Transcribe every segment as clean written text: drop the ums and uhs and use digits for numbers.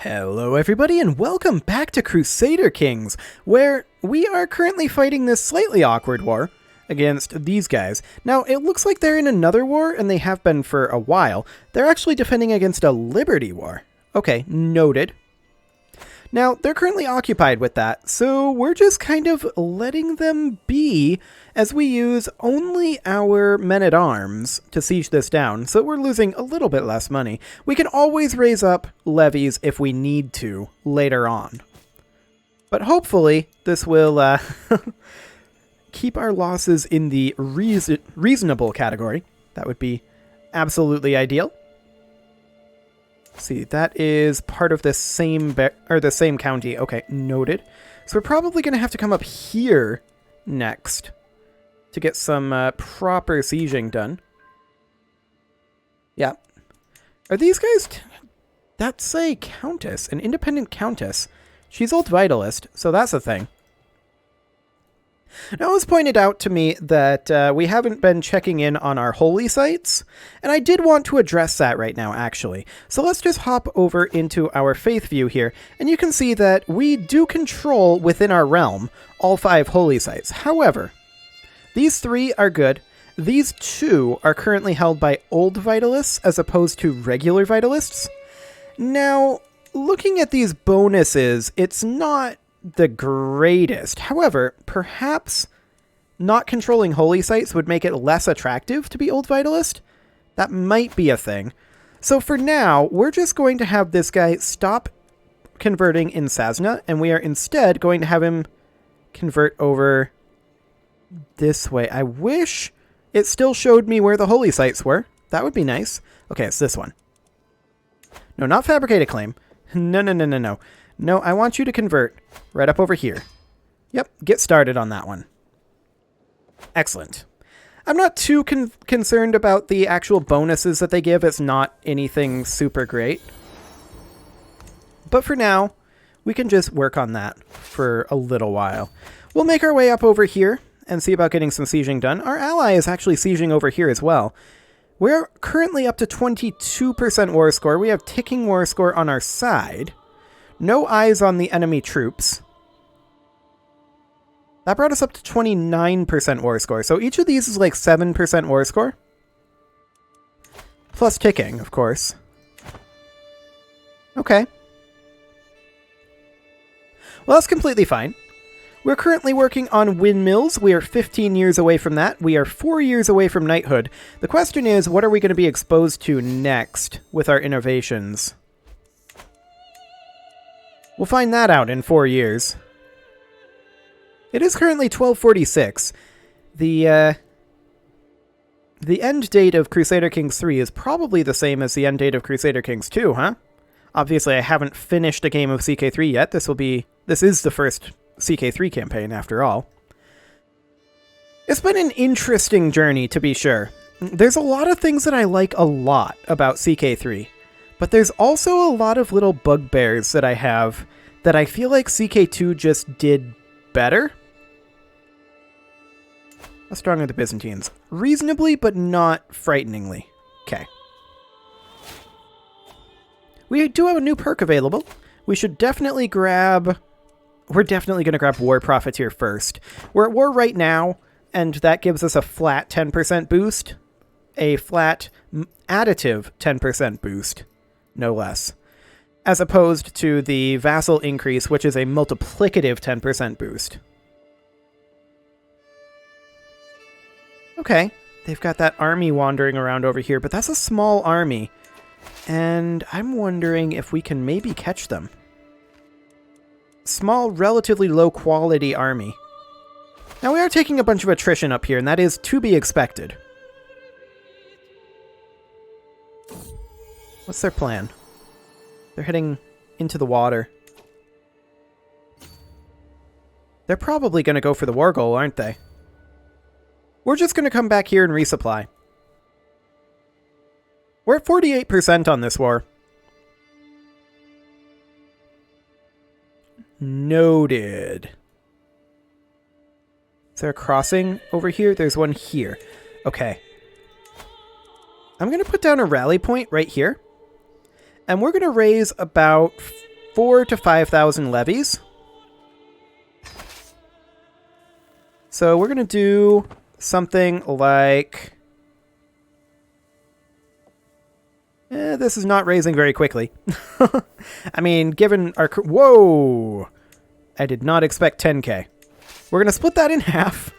Hello everybody and welcome back to Crusader Kings, where we are currently fighting this slightly awkward war against these guys. Now, it looks like they're in another war, and they have been for a while. They're actually defending against a Liberty War. Okay, noted. Now, they're currently occupied with that, so we're just kind of letting them be as we use only our men-at-arms to siege this down, so we're losing a little bit less money. We can always raise up levies if we need to later on. But hopefully, this will keep our losses in the reasonable category. That would be absolutely ideal. See, that is part of the same county. Okay, noted. So we're probably going to have to come up here next to get some proper sieging done. Yeah. Are these guys... That's a countess, an independent countess. She's Old Vitalist, so that's a thing. Now, it was pointed out to me that we haven't been checking in on our holy sites, and I did want to address that right now, actually. So let's just hop over into our faith view here, and you can see that we do control within our realm all 5 holy sites. However, these 3 are good. These 2 are currently held by Old Vitalists as opposed to regular Vitalists. Now, looking at these bonuses, it's not the greatest. However, perhaps not controlling holy sites would make it less attractive to be Old Vitalist. That might be a thing. So for now, we're just going to have this guy stop converting in Sasna, and we are instead going to have him convert over this way. I wish it still showed me where the holy sites were. That would be nice. Okay, it's this one. No, not fabricate a claim. No. No, I want you to convert right up over here. Yep, get started on that one. Excellent. I'm not too concerned about the actual bonuses that they give. It's not anything super great. But for now, we can just work on that for a little while. We'll make our way up over here and see about getting some sieging done. Our ally is actually sieging over here as well. We're currently up to 22% war score. We have ticking war score on our side. No eyes on the enemy troops. That brought us up to 29% war score. So each of these is like 7% war score. Plus ticking, of course. Okay. Well, that's completely fine. We're currently working on windmills. We are 15 years away from that. We are 4 years away from knighthood. The question is, what are we going to be exposed to next with our innovations? We'll find that out in 4 years. It is currently 1246. The end date of Crusader Kings 3 is probably the same as the end date of Crusader Kings 2, huh? Obviously, I haven't finished a game of CK3 yet. This is the first CK3 campaign, after all. It's been an interesting journey, to be sure. There's a lot of things that I like a lot about CK3. But there's also a lot of little bugbears that I have that I feel like CK2 just did better. How strong are the Byzantines? Reasonably, but not frighteningly. Okay. We do have a new perk available. We should definitely grab... We're definitely going to grab War Profiteer first. We're at war right now, and that gives us a flat 10% boost. A flat additive 10% boost. No less. As opposed to the vassal increase, which is a multiplicative 10% boost. Okay, they've got that army wandering around over here, but that's a small army. And I'm wondering if we can maybe catch them. Small, relatively low-quality army. Now, we are taking a bunch of attrition up here, and that is to be expected. What's their plan? They're heading into the water. They're probably going to go for the war goal, aren't they? We're just going to come back here and resupply. We're at 48% on this war. Noted. Is there a crossing over here? There's one here. Okay. I'm going to put down a rally point right here. And we're going to raise about 4 to 5,000 levies. So we're going to do something like... this is not raising very quickly. I mean, given our... Whoa! I did not expect 10k. We're going to split that in half,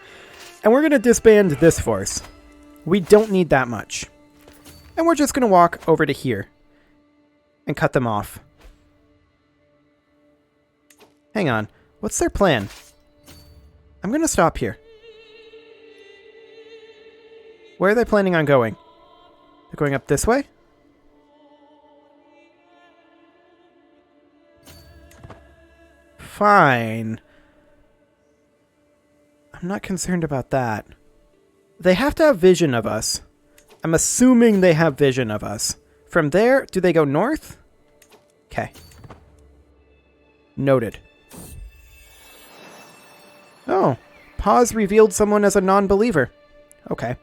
and we're going to disband this force. We don't need that much. And we're just going to walk over to here and cut them off. Hang on. What's their plan? I'm going to stop here. Where are they planning on going? They're going up this way? Fine. I'm not concerned about that. They have to have vision of us. I'm assuming they have vision of us. From there, do they go north? Okay. Noted. Oh, pause revealed someone as a non-believer. Okay.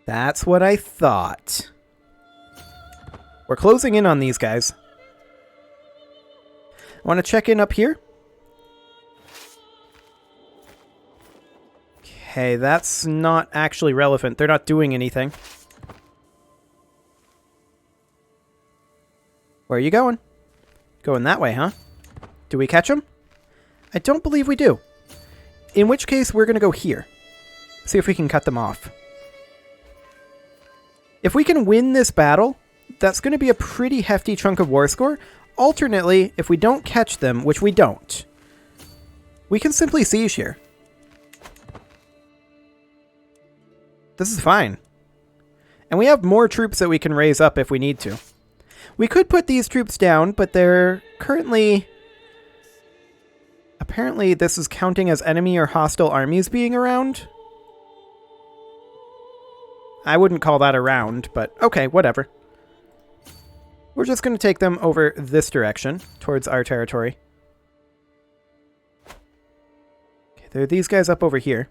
That's what I thought. We're closing in on these guys. I want to check in up here. Okay, that's not actually relevant. They're not doing anything. Where are you going? Going that way, huh? Do we catch them? I don't believe we do. In which case, we're going to go here. See if we can cut them off. If we can win this battle, that's going to be a pretty hefty chunk of war score. Alternately, if we don't catch them, which we don't, we can simply siege here. This is fine. And we have more troops that we can raise up if we need to. We could put these troops down, but they're currently... Apparently this is counting as enemy or hostile armies being around. I wouldn't call that around, but okay, whatever. We're just going to take them over this direction, towards our territory. Okay, there are these guys up over here.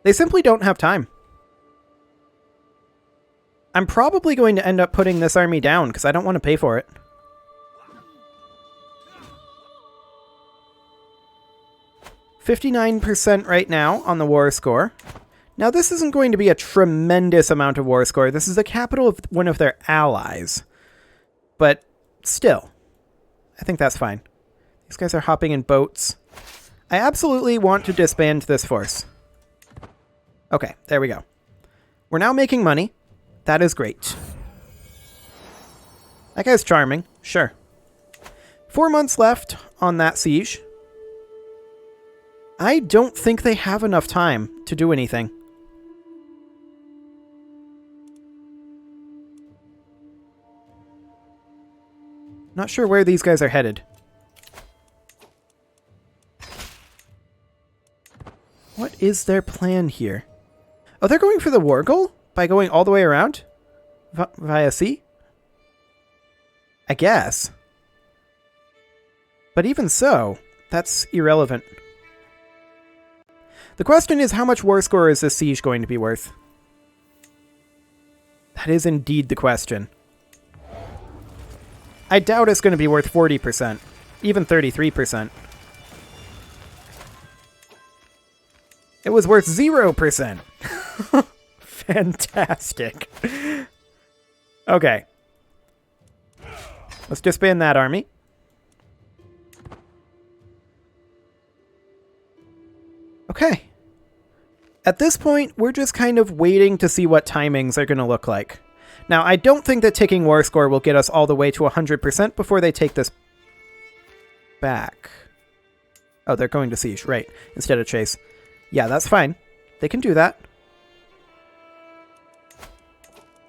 They simply don't have time. I'm probably going to end up putting this army down, because I don't want to pay for it. $59% right now on the war score. Now, this isn't going to be a tremendous amount of war score. This is the capital of one of their allies. But still, I think that's fine. These guys are hopping in boats. I absolutely want to disband this force. Okay, there we go. We're now making money. That is great. That guy's charming. Sure. 4 months left on that siege. I don't think they have enough time to do anything. Not sure where these guys are headed. What is their plan here? Oh, they're going for the war goal? By going all the way around? Via sea? I guess. But even so, that's irrelevant. The question is, how much war score is this siege going to be worth? That is indeed the question. I doubt it's going to be worth 40%, even 33%. It was worth 0%. Fantastic. Okay. Let's disband that army. Okay. At this point, we're just kind of waiting to see what timings are going to look like. Now, I don't think that ticking war score will get us all the way to 100% before they take this back. Oh, they're going to siege, right, instead of chase. Yeah, that's fine. They can do that.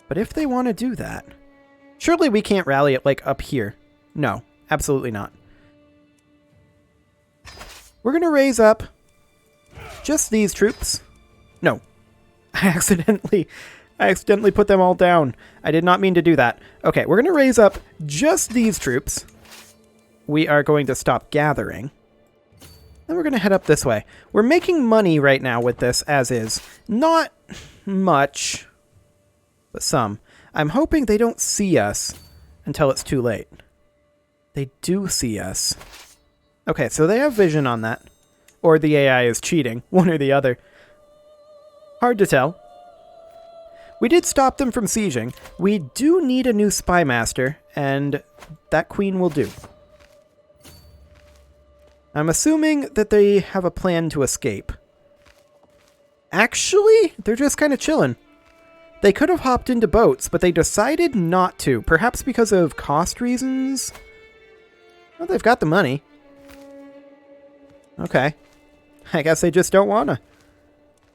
But if they want to do that, surely we can't rally it, like, up here. No, absolutely not. We're going to raise up just these troops. No, I accidentally put them all down. I did not mean to do that. Okay, we're going to raise up just these troops. We are going to stop gathering. Then we're going to head up this way. We're making money right now with this as is. Not much. but some. I'm hoping they don't see us until it's too late. They do see us. Okay, so they have vision on that. Or the AI is cheating, one or the other. Hard to tell. We did stop them from sieging. We do need a new spy master, and that queen will do. I'm assuming that they have a plan to escape. Actually, they're just kind of chilling. They could have hopped into boats, but they decided not to. Perhaps because of cost reasons? Well, they've got the money. Okay. I guess they just don't wanna.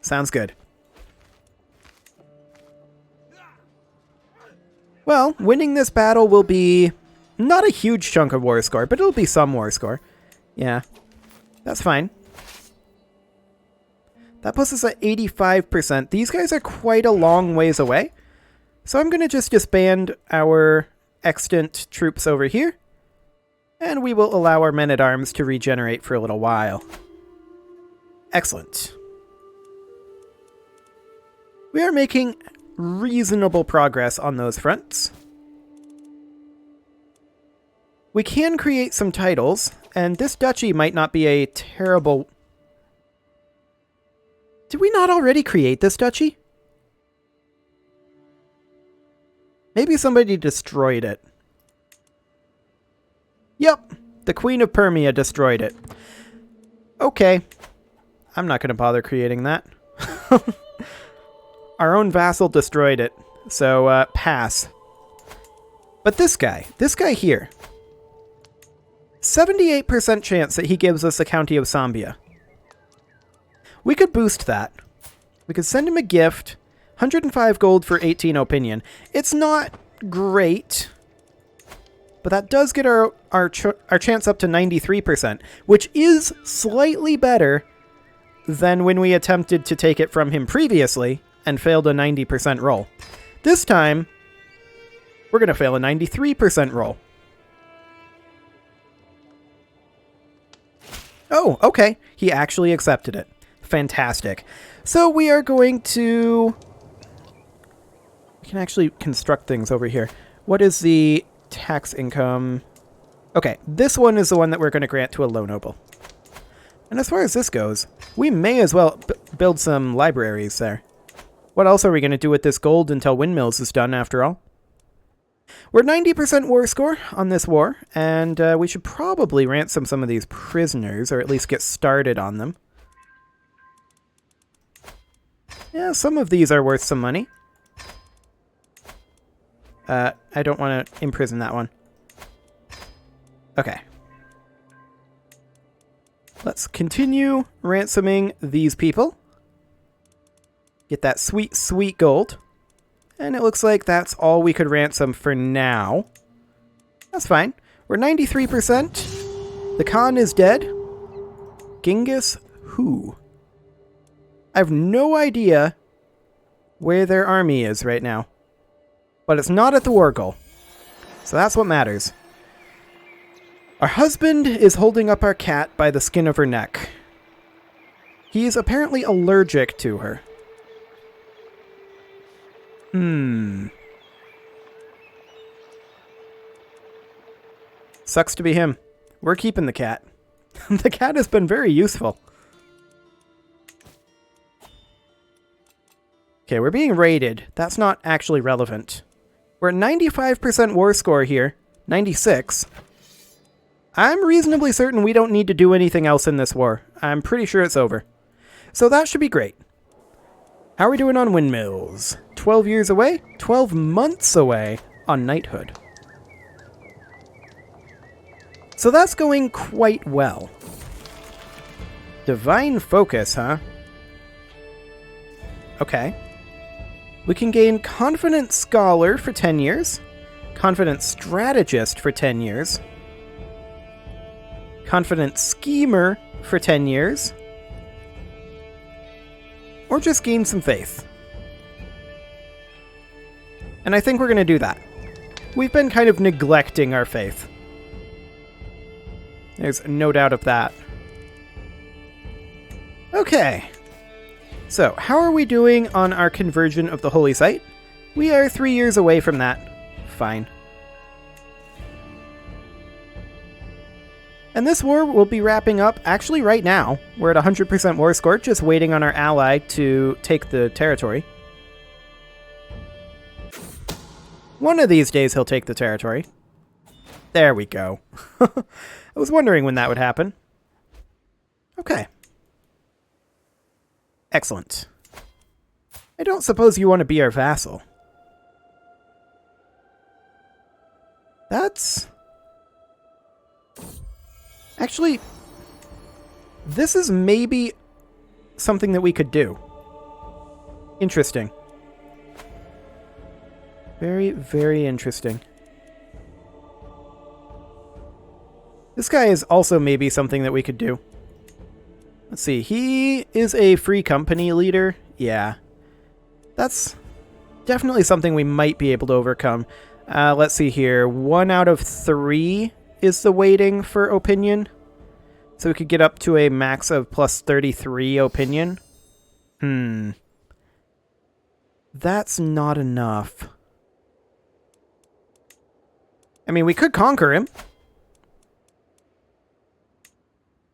Sounds good. Well, winning this battle will be not a huge chunk of war score, but it'll be some war score. Yeah, that's fine. That puts us at 85%. These guys are quite a long ways away. So I'm going to just disband our extant troops over here. And we will allow our men-at-arms to regenerate for a little while. Excellent. We are making reasonable progress on those fronts. We can create some titles, and this duchy might not be a terrible... Did we not already create this duchy? Maybe somebody destroyed it. Yep, the Queen of Permia destroyed it. Okay, I'm not going to bother creating that. Our own vassal destroyed it, so pass. But this guy here. 78% chance that he gives us the County of Sambia. We could boost that. We could send him a gift. 105 gold for 18 opinion. It's not great, but that does get our chance up to 93%, which is slightly better than when we attempted to take it from him previously and failed a 90% roll. This time, we're going to fail a 93% roll. Oh, okay. He actually accepted it. Fantastic. So we are going to... We can actually construct things over here. What is the tax income? Okay, this one is the one that we're going to grant to a low noble. And as far as this goes, we may as well build some libraries there. What else are we going to do with this gold until windmills is done, after all? We're 90% war score on this war, and we should probably ransom some of these prisoners, or at least get started on them. Yeah, some of these are worth some money. I don't want to imprison that one. Okay. Let's continue ransoming these people. Get that sweet, sweet gold. And it looks like that's all we could ransom for now. That's fine. We're 93%. The Khan is dead. Genghis who? I have no idea where their army is right now. But it's not at the war goal. So that's what matters. Our husband is holding up our cat by the skin of her neck. He's apparently allergic to her. Sucks to be him. We're keeping the cat. The cat has been very useful. Okay, we're being raided. That's not actually relevant. We're at 95% war score here. 96. I'm reasonably certain we don't need to do anything else in this war. I'm pretty sure it's over. So that should be great. How are we doing on windmills? 12 years away? 12 months away on knighthood. So that's going quite well. Divine focus, huh? Okay. We can gain Confident Scholar for 10 years. Confident Strategist for 10 years. Confident Schemer for 10 years. Or just gain some faith. And I think we're going to do that. We've been kind of neglecting our faith. There's no doubt of that. Okay. So, how are we doing on our conversion of the Holy Site? We are 3 years away from that. Fine. And this war will be wrapping up actually right now. We're at 100% war score, just waiting on our ally to take the territory. One of these days he'll take the territory. There we go. I was wondering when that would happen. Okay. Excellent. I don't suppose you want to be our vassal. That's... Actually, this is maybe something that we could do. Interesting. Very, very interesting. This guy is also maybe something that we could do. Let's see. He is a free company leader. Yeah. That's definitely something we might be able to overcome. Let's see here. 1 out of 3 is the weighting for opinion. So we could get up to a max of plus 33 opinion. That's not enough. I mean, we could conquer him.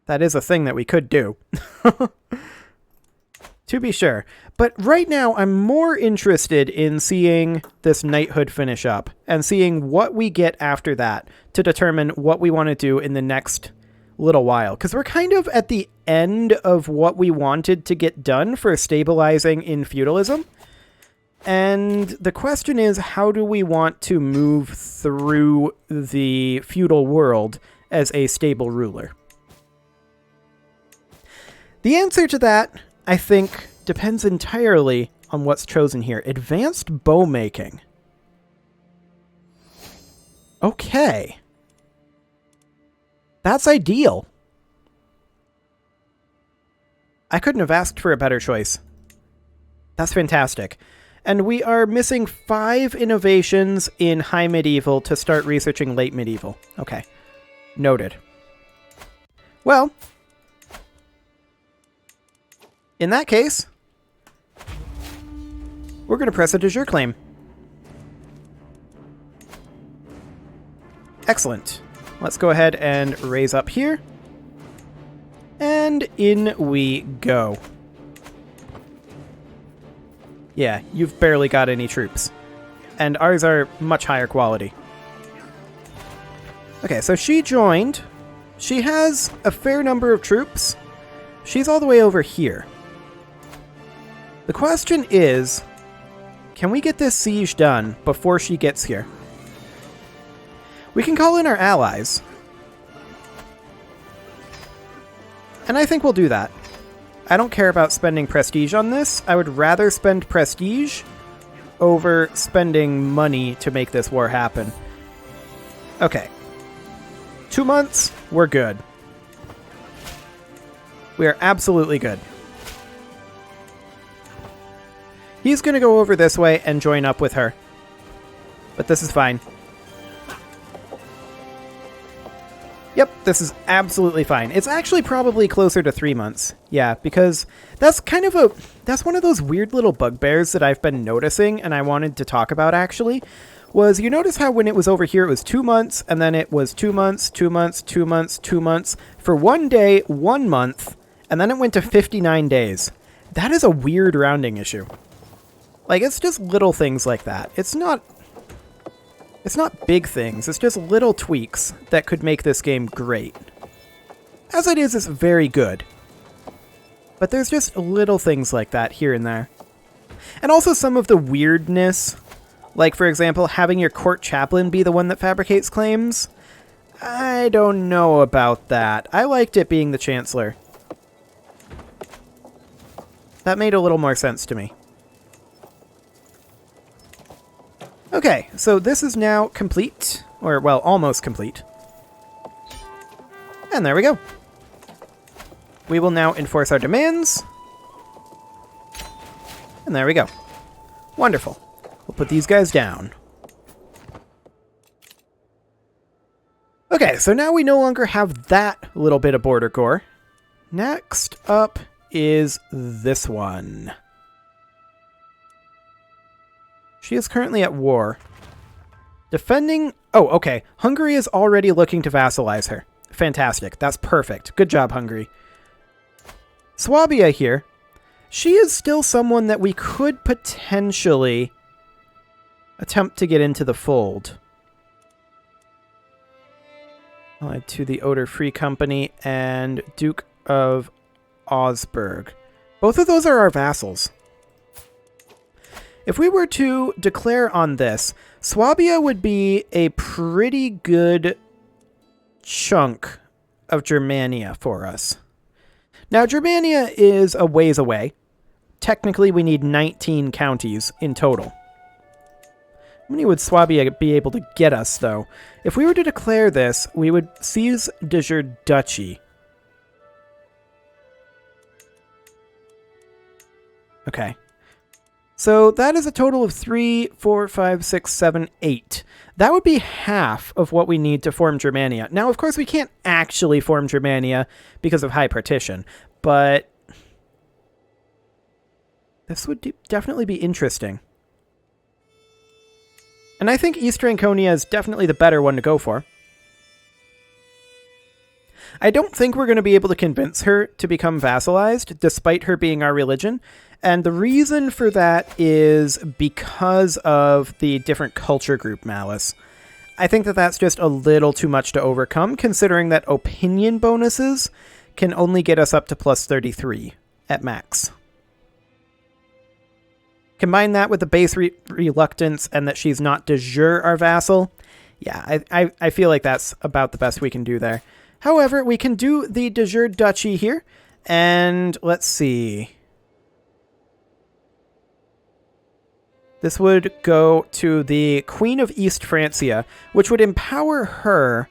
That is a thing that we could do. To be sure. But right now, I'm more interested in seeing this knighthood finish up and seeing what we get after that to determine what we want to do in the next little while. Because we're kind of at the end of what we wanted to get done for stabilizing in feudalism. And the question is, how do we want to move through the feudal world as a stable ruler? The answer to that, I think, depends entirely on what's chosen here. Advanced bow making. Okay. That's ideal. I couldn't have asked for a better choice. That's fantastic. And we are missing 5 innovations in High Medieval to start researching Late Medieval. Okay. Noted. Well, in that case, we're going to press a de jure claim. Excellent. Let's go ahead and raise up here. And in we go. Yeah, you've barely got any troops. And ours are much higher quality. Okay, so she joined. She has a fair number of troops. She's all the way over here. The question is, can we get this siege done before she gets here? We can call in our allies. And I think we'll do that. I don't care about spending prestige on this. I would rather spend prestige over spending money to make this war happen. Okay. 2 months, we're good. We are absolutely good. He's going to go over this way and join up with her. But this is fine. Yep, this is absolutely fine. It's actually probably closer to 3 months. Yeah, because that's that's one of those weird little bugbears that I've been noticing and I wanted to talk about actually. Was you notice how when it was over here it was 2 months and then it was 2 months, 2 months, 2 months, 2 months for 1 day, 1 month, and then it went to 59 days. That is a weird rounding issue. Like, it's just little things like that. It's not big things. It's just little tweaks that could make this game great. As it is, it's very good. But there's just little things like that here and there. And also some of the weirdness. Like, for example, having your court chaplain be the one that fabricates claims. I don't know about that. I liked it being the chancellor. That made a little more sense to me. Okay, so this is now complete. Or, well, almost complete. And there we go. We will now enforce our demands. And there we go. Wonderful. We'll put these guys down. Okay, so now we no longer have that little bit of border core. Next up is this one. She is currently at war. Defending... Oh, okay. Hungary is already looking to vassalize her. Fantastic. That's perfect. Good job, Hungary. Swabia here. She is still someone that we could potentially attempt to get into the fold. Allied to the Oder Free Company and Duke of Augsburg. Both of those are our vassals. If we were to declare on this, Swabia would be a pretty good chunk of Germania for us. Now, Germania is a ways away. Technically, we need 19 counties in total. How many would Swabia be able to get us, though? If we were to declare this, we would seize de jure duchy. Okay. So that is a total of 3, 4, 5, 6, 7, 8. That would be half of what we need to form Germania. Now, of course, we can't actually form Germania because of high partition, but this would definitely be interesting. And I think East Franconia is definitely the better one to go for. I don't think we're going to be able to convince her to become vassalized, despite her being our religion. And the reason for that is because of the different culture group malice. I think that that's just a little too much to overcome, considering that opinion bonuses can only get us up to plus 33 at max. Combine that with the base reluctance and that she's not de jure our vassal. Yeah, I feel like that's about the best we can do there. However, we can do the de jure duchy here. And let's see. This would go to the Queen of East Francia, which would empower her.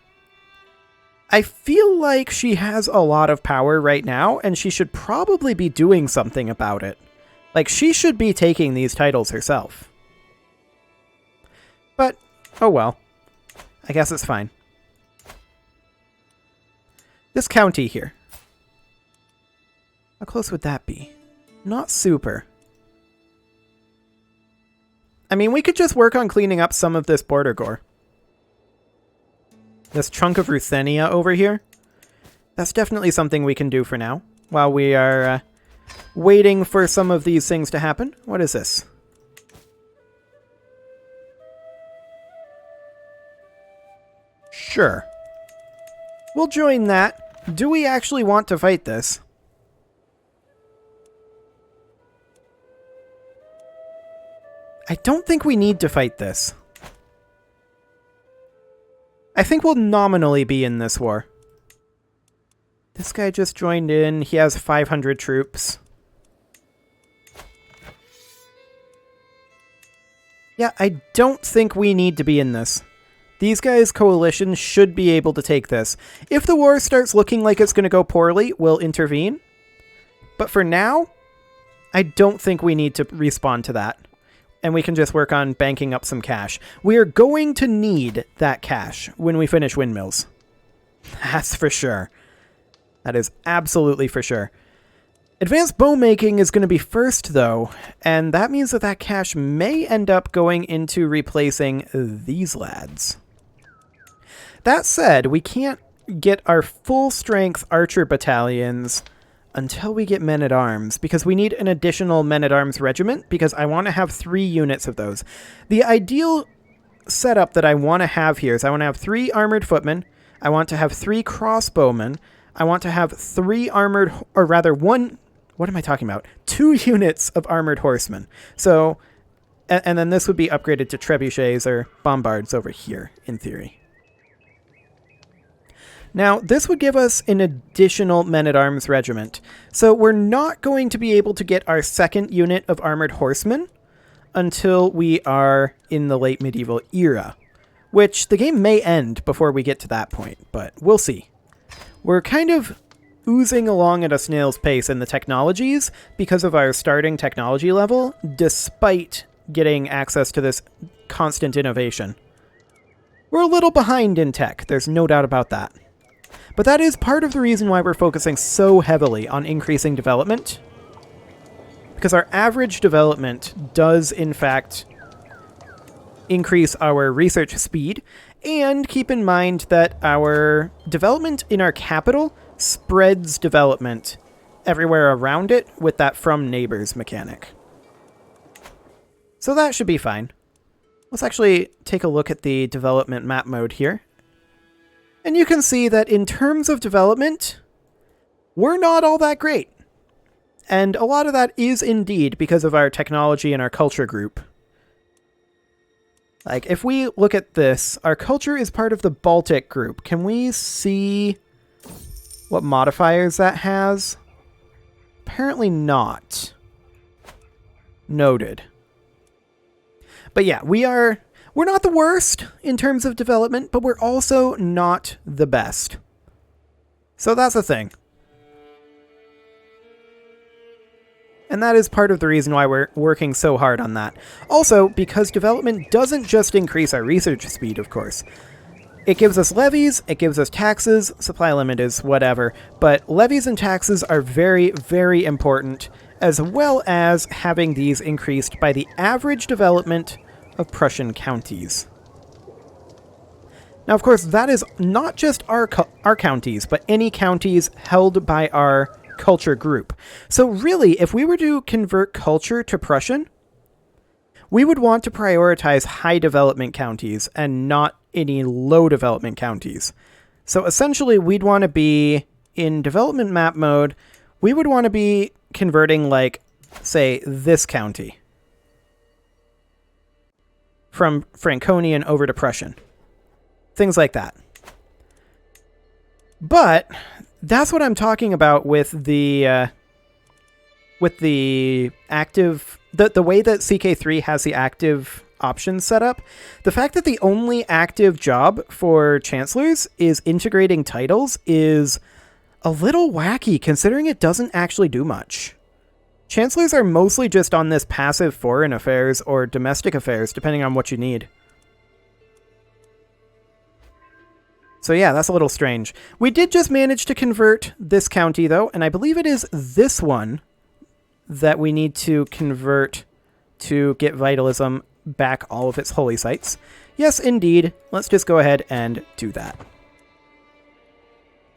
I feel like she has a lot of power right now, and she should probably be doing something about it. Like, she should be taking these titles herself. But, oh well. I guess it's fine. This county here. How close would that be? Not super. I mean, we could just work on cleaning up some of this border gore. This chunk of Ruthenia over here. That's definitely something we can do for now, while we are waiting for some of these things to happen. What is this? Sure. We'll join that. Do we actually want to fight this? I don't think we need to fight this. I think we'll nominally be in this war. This guy just joined in. He has 500 troops. Yeah, I don't think we need to be in this. These guys' coalition should be able to take this. If the war starts looking like it's going to go poorly, we'll intervene. But for now, I don't think we need to respond to that. And we can just work on banking up some cash. We are going to need that cash when we finish windmills. That's for sure. That is absolutely for sure. Advanced bow making is going to be first, though, and that means that that cash may end up going into replacing these lads. That said, we can't get our full-strength archer battalions until we get men-at-arms, because we need an additional men-at-arms regiment, because I want to have 3 units of those. The ideal setup that I want to have here is I want to have 3 armored footmen, I want to have 3 crossbowmen, I want to have 3 armored, or rather 1, what am I talking about? 2 units of armored horsemen. So, and then this would be upgraded to trebuchets or bombards over here, in theory. Now, this would give us an additional men-at-arms regiment. So we're not going to be able to get our 2nd unit of armored horsemen until we are in the late medieval era, which the game may end before we get to that point, but we'll see. We're kind of oozing along at a snail's pace in the technologies because of our starting technology level, despite getting access to this constant innovation. We're a little behind in tech, there's no doubt about that. But that is part of the reason why we're focusing so heavily on increasing development. Because our average development does, in fact, increase our research speed, and keep in mind that our development in our capital spreads development everywhere around it with that from neighbors mechanic. So that should be fine. Let's actually take a look at the development map mode here. And you can see that in terms of development, we're not all that great. And a lot of that is indeed because of our technology and our culture group. Like, if we look at this, our culture is part of the Baltic group. Can we see what modifiers that has? Apparently not. Noted. But yeah, we're not the worst in terms of development, but we're also not the best. So that's the thing. And that is part of the reason why we're working so hard on that. Also, because development doesn't just increase our research speed, of course. It gives us levies, it gives us taxes, supply limit is whatever, but levies and taxes are very, very important, as well as having these increased by the average development of Prussian counties. Now, of course, that is not just our counties, but any counties held by our culture group. So really, if we were to convert culture to Prussian, we would want to prioritize high development counties and not any low development counties. So essentially, we'd want to be in development map mode, we would want to be converting, like, say, this county from Franconian over to Prussian. Things like that. But that's what I'm talking about with the active, the way that CK3 has the active options set up. The fact that the only active job for chancellors is integrating titles is a little wacky, considering it doesn't actually do much. Chancellors are mostly just on this passive foreign affairs or domestic affairs, depending on what you need. So yeah, that's a little strange. We did just manage to convert this county, though, and I believe it is this one that we need to convert to get Vitalism back all of its holy sites. Yes, indeed. Let's just go ahead and do that.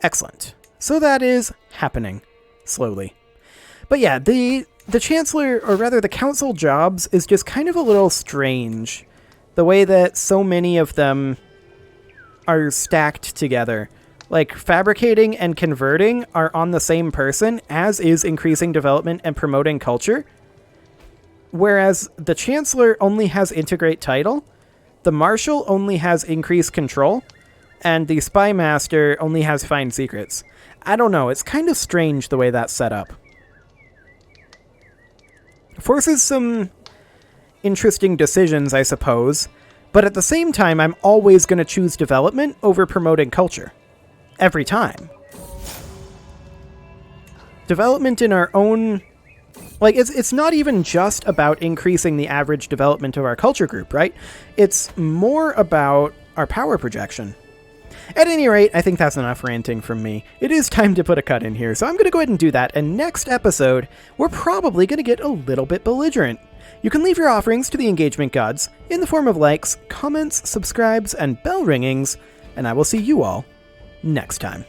Excellent. So that is happening slowly. But yeah, the Chancellor, or rather the Council jobs, is just kind of a little strange. The way that so many of them are stacked together. Like, fabricating and converting are on the same person, as is increasing development and promoting culture. Whereas the Chancellor only has integrate title, the Marshal only has increased control, and the Spy Master only has find secrets. I don't know, it's kind of strange the way that's set up. Forces some interesting decisions, I suppose, but at the same time, I'm always going to choose development over promoting culture. Every time. Development in our own... Like, it's not even just about increasing the average development of our culture group, right? It's more about our power projection. At any rate, I think that's enough ranting from me. It is time to put a cut in here, so I'm going to go ahead and do that, and next episode, we're probably going to get a little bit belligerent. You can leave your offerings to the engagement gods in the form of likes, comments, subscribes, and bell ringings, and I will see you all next time.